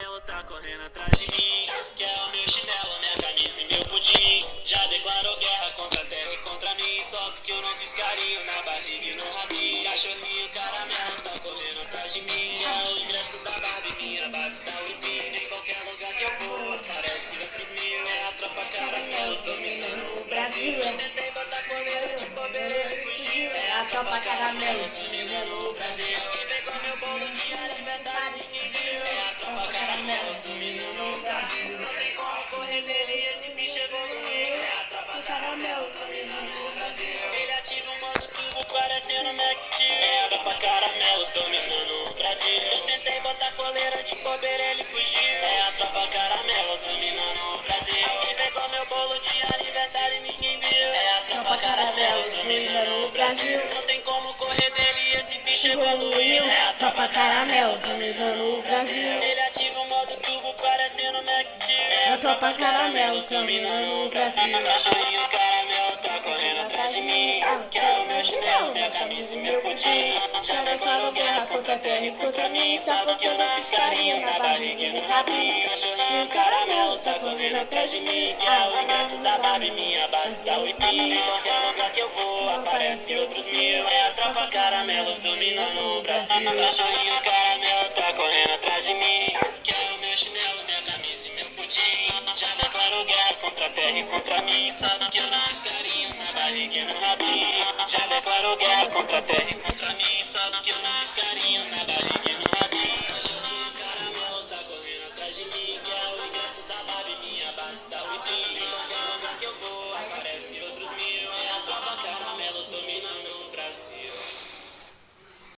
Ela tá correndo atrás de mim, quer o meu chinelo, minha camisa e meu pudim. Já declarou guerra contra a terra e contra mim, só porque eu não fiz carinho na barriga e no rabinho. Cachorrinho caramelo tá correndo atrás de mim, é o ingresso da Barbie, minha base da Whitney. Em qualquer lugar que eu vou, aparece outros mil. É a tropa caramelo dominando o Brasil. Eu tentei botar coleira de bobeira, ele fugiu. É a tropa caramelo dominando o Brasil. Quem pegou meu bolo de aniversário ninguém viu. É a tropa caramelo dominando o Brasil. Não tem como correr dele, esse bicho evoluiu. É a tropa caramelo dominando o Brasil. Ele ativa o modo turbo parecendo Max Steel. É a tropa caramelo dominando o Brasil. Eu tentei botar coleira de bobeira, ele fugiu. É a tropa caramelo dominando o Brasil. Quem pegou meu bolo de aniversário e ninguém viu. É a tropa caramelo dominando o Brasil. Não tem como correr dele, esse bicho evoluiu. É a tropa caramelo dominando o Brasil. Ele ativa o modo turbo parecendo Max Steel. É a tropa caramelo dominando o Brasil. Cachorrinho caramelo tá correndo atrás de mim, quer o meu chinelo, minha camisa e meu pudim. Já declarou guerra contra a terra e contra mim, só porque eu não fiz carinho na barriga e no rabinho. Cachorrinho caramelo tá correndo atrás de mim, quer o ingresso da Barbie, minha base da Whitney. Em qualquer lugar que eu vou, aparece outros mil. É a tropa caramelo dominando o Brasil. Cachorrinho caramelo tá correndo atrás de mim, quer o meu chinelo, minha camisa e meu pudim. Já declarou guerra contra a terra e contra mim, sabe que eu não fiz carinho na barriga e no rabinho. Já declarou guerra contra a terra e contra mim, sabe que eu não fiz carinho